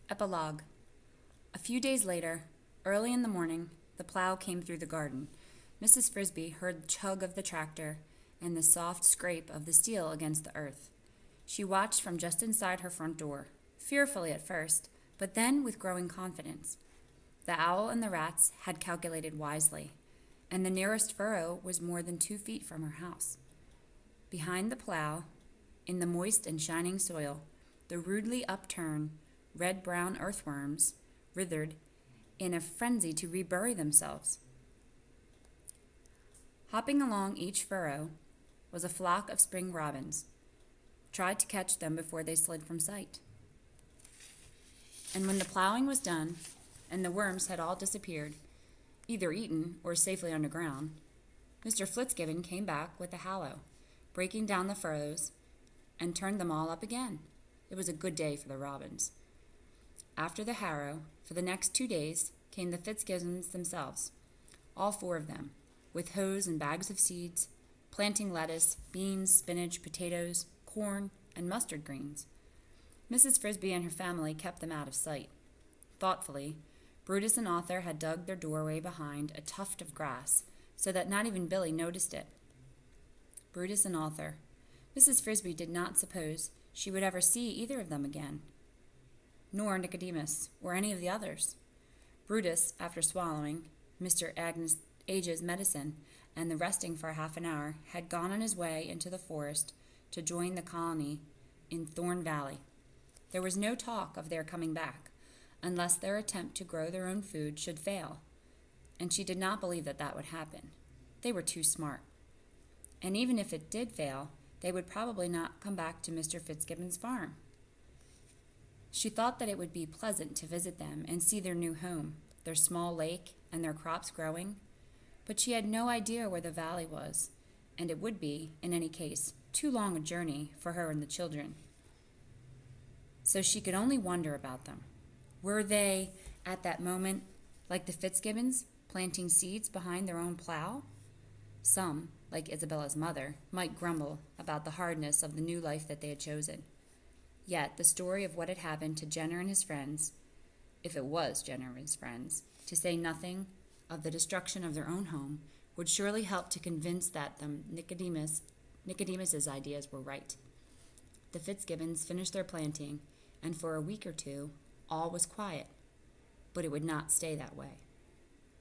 Epilogue. A few days later, early in the morning, the plow came through the garden. Mrs. Frisby heard the chug of the tractor and the soft scrape of the steel against the earth. She watched from just inside her front door, fearfully at first, but then with growing confidence. The owl and the rats had calculated wisely, and the nearest furrow was more than 2 feet from her house. Behind the plow, in the moist and shining soil, the rudely upturned, red-brown earthworms writhed in a frenzy to rebury themselves. Hopping along each furrow was a flock of spring robins. Tried to catch them before they slid from sight. And when the plowing was done and the worms had all disappeared, either eaten or safely underground, Mr. Fitzgibbon came back with a hallow, breaking down the furrows, and turned them all up again. It was a good day for the robins. After the harrow, for the next 2 days, came the Fitzgibbons themselves, all 4 of them, with hoes and bags of seeds, planting lettuce, beans, spinach, potatoes, corn, and mustard greens. Mrs. Frisby and her family kept them out of sight. Thoughtfully, Brutus and Arthur had dug their doorway behind a tuft of grass, so that not even Billy noticed it. Brutus and Arthur. Mrs. Frisby did not suppose she would ever see either of them again, nor Nicodemus, or any of the others. Brutus, after swallowing Mr. Age's medicine and the resting for half an hour, had gone on his way into the forest to join the colony in Thorn Valley. There was no talk of their coming back, unless their attempt to grow their own food should fail, and she did not believe that that would happen. They were too smart. And even if it did fail, they would probably not come back to Mr. Fitzgibbon's farm. She thought that it would be pleasant to visit them and see their new home, their small lake, and their crops growing, but she had no idea where the valley was, and it would be, in any case, too long a journey for her and the children. So she could only wonder about them. Were they, at that moment, like the Fitzgibbons, planting seeds behind their own plow? Some, like Isabella's mother, might grumble about the hardness of the new life that they had chosen. Yet the story of what had happened to Jenner and his friends, if it was Jenner and his friends, to say nothing of the destruction of their own home, would surely help to convince that Nicodemus's ideas were right. The Fitzgibbons finished their planting, and for a week or 2, all was quiet. But it would not stay that way.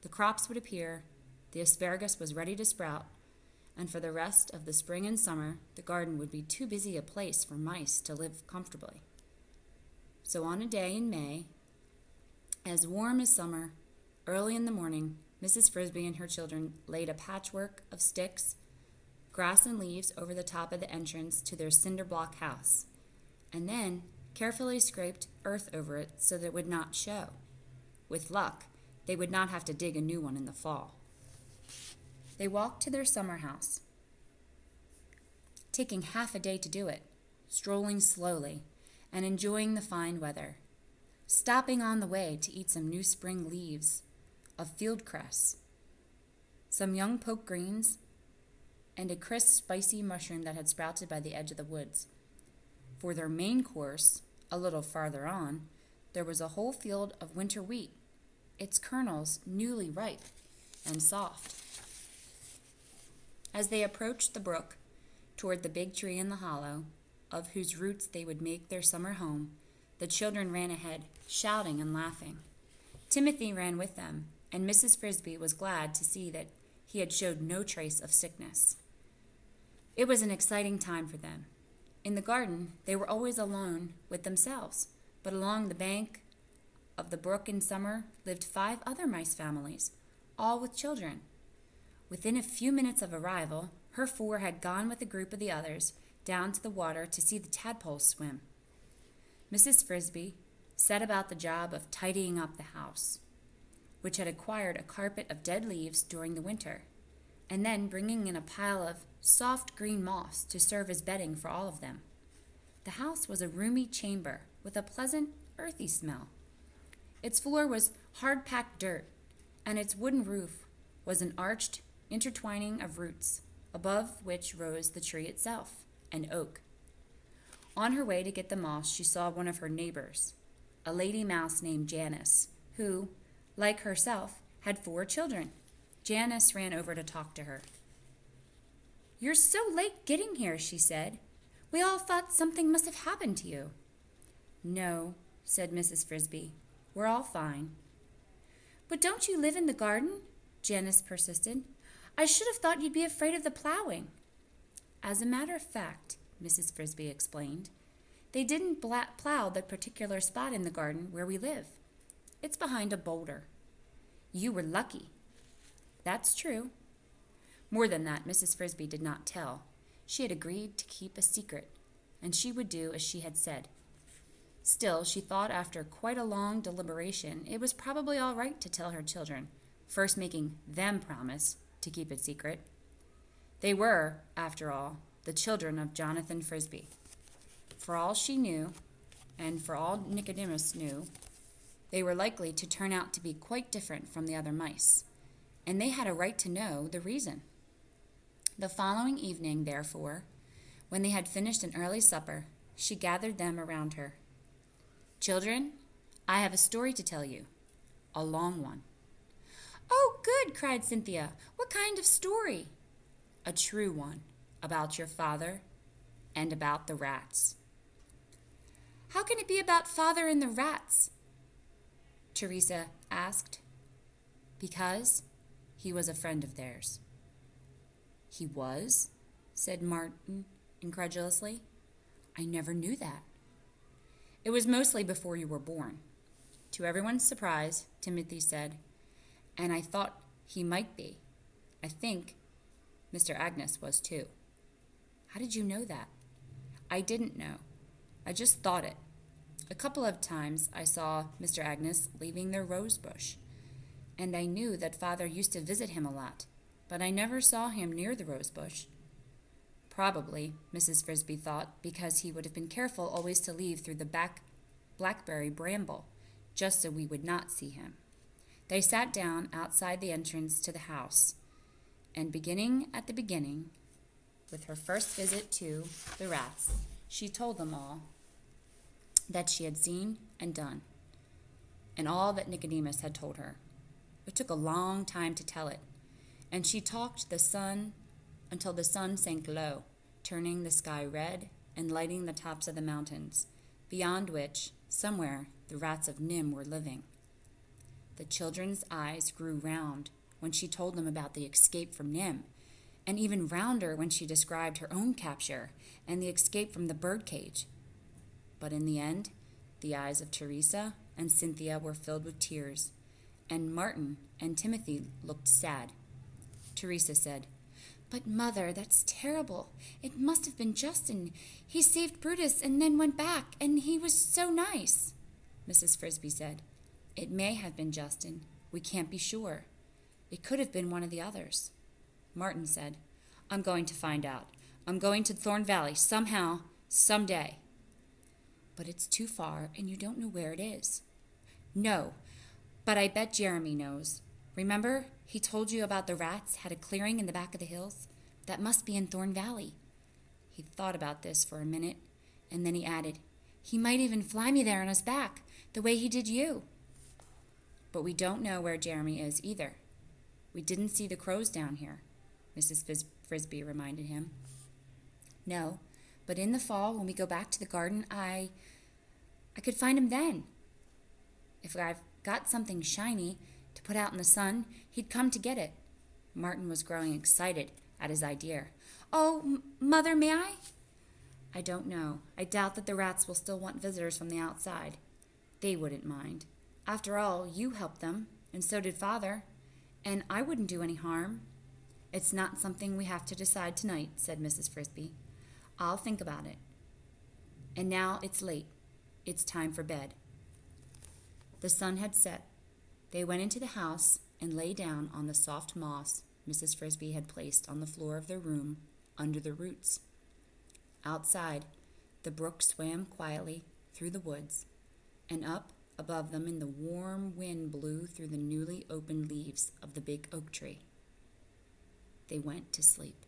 The crops would appear, the asparagus was ready to sprout, and for the rest of the spring and summer, the garden would be too busy a place for mice to live comfortably. So on a day in May, as warm as summer, early in the morning, Mrs. Frisby and her children laid a patchwork of sticks, grass, and leaves over the top of the entrance to their cinder block house, and then carefully scraped earth over it so that it would not show. With luck, they would not have to dig a new one in the fall. They walked to their summer house, taking half a day to do it, strolling slowly and enjoying the fine weather, stopping on the way to eat some new spring leaves of field cress, some young poke greens, and a crisp, spicy mushroom that had sprouted by the edge of the woods. For their main course, a little farther on, there was a whole field of winter wheat, its kernels newly ripe and soft. As they approached the brook toward the big tree in the hollow, of whose roots they would make their summer home, the children ran ahead, shouting and laughing. Timothy ran with them, and Mrs. Frisby was glad to see that he had showed no trace of sickness. It was an exciting time for them. In the garden, they were always alone with themselves, but along the bank of the brook in summer lived 5 other mice families, all with children. Within a few minutes of arrival, her 4 had gone with a group of the others down to the water to see the tadpoles swim. Mrs. Frisby set about the job of tidying up the house, which had acquired a carpet of dead leaves during the winter, and then bringing in a pile of soft green moss to serve as bedding for all of them. The house was a roomy chamber with a pleasant, earthy smell. Its floor was hard-packed dirt, and its wooden roof was an arched intertwining of roots, above which rose the tree itself, an oak. On her way to get the moss, she saw one of her neighbors, a lady mouse named Janice, who, like herself, had 4 children. Janice ran over to talk to her. "You're so late getting here," she said. "We all thought something must have happened to you." "No," said Mrs. Frisby. "We're all fine." "But don't you live in the garden?" Janice persisted. "I should have thought you'd be afraid of the plowing." "As a matter of fact," Mrs. Frisby explained, "they didn't plow the particular spot in the garden where we live. It's behind a boulder." "You were lucky." "That's true." More than that, Mrs. Frisby did not tell. She had agreed to keep a secret, and she would do as she had said. Still, she thought after quite a long deliberation it was probably all right to tell her children, first making them promise to keep it secret. They were, after all, the children of Jonathan Frisby. For all she knew, and for all Nicodemus knew, they were likely to turn out to be quite different from the other mice, and they had a right to know the reason. The following evening, therefore, when they had finished an early supper, she gathered them around her. "Children, I have a story to tell you, a long one." "Oh, good!" cried Cynthia. "What kind of story?" "A true one, about your father and about the rats." "How can it be about father and the rats?" Teresa asked. "Because he was a friend of theirs." "He was?" said Martin incredulously. "I never knew that." "It was mostly before you were born." To everyone's surprise, Timothy said, "And I thought he might be. I think Mr. Agnes was too." "How did you know that?" "I didn't know. I just thought it. A couple of times I saw Mr. Agnes leaving the rose bush, and I knew that father used to visit him a lot, but I never saw him near the rose bush." Probably, Mrs. Frisby thought, because he would have been careful always to leave through the back blackberry bramble, just so we would not see him. They sat down outside the entrance to the house, and beginning at the beginning, with her first visit to the rats, she told them all that she had seen and done, and all that Nicodemus had told her. It took a long time to tell it, and she talked the sun until the sun sank low, turning the sky red and lighting the tops of the mountains, beyond which, somewhere, the rats of NIMH were living. The children's eyes grew round when she told them about the escape from NIMH, and even rounder when she described her own capture and the escape from the birdcage. But in the end, the eyes of Teresa and Cynthia were filled with tears, and Martin and Timothy looked sad. Teresa said, "But, Mother, that's terrible. It must have been Justin. He saved Brutus and then went back, and he was so nice." Mrs. Frisby said, "It may have been Justin. We can't be sure. It could have been one of the others." Martin said, "I'm going to find out. I'm going to Thorn Valley somehow, someday." "But it's too far, and you don't know where it is." "No, but I bet Jeremy knows. Remember, he told you about the rats had a clearing in the back of the hills? That must be in Thorn Valley." He thought about this for a minute, and then he added, "He might even fly me there on his back, the way he did you." "But we don't know where Jeremy is either. We didn't see the crows down here," Mrs. Frisby reminded him. "No, but in the fall, when we go back to the garden, I could find him then. If I've got something shiny to put out in the sun, he'd come to get it." Martin was growing excited at his idea. "Oh, Mother, may I?" "I don't know. I doubt that the rats will still want visitors from the outside. They wouldn't mind. After all, you helped them, and so did Father, and I wouldn't do any harm." "It's not something we have to decide tonight," said Mrs. Frisby. "I'll think about it. And now it's late. It's time for bed." The sun had set. They went into the house and lay down on the soft moss Mrs. Frisby had placed on the floor of their room under the roots. Outside, the brook swam quietly through the woods, and up above them in the warm wind blew through the newly opened leaves of the big oak tree. They went to sleep.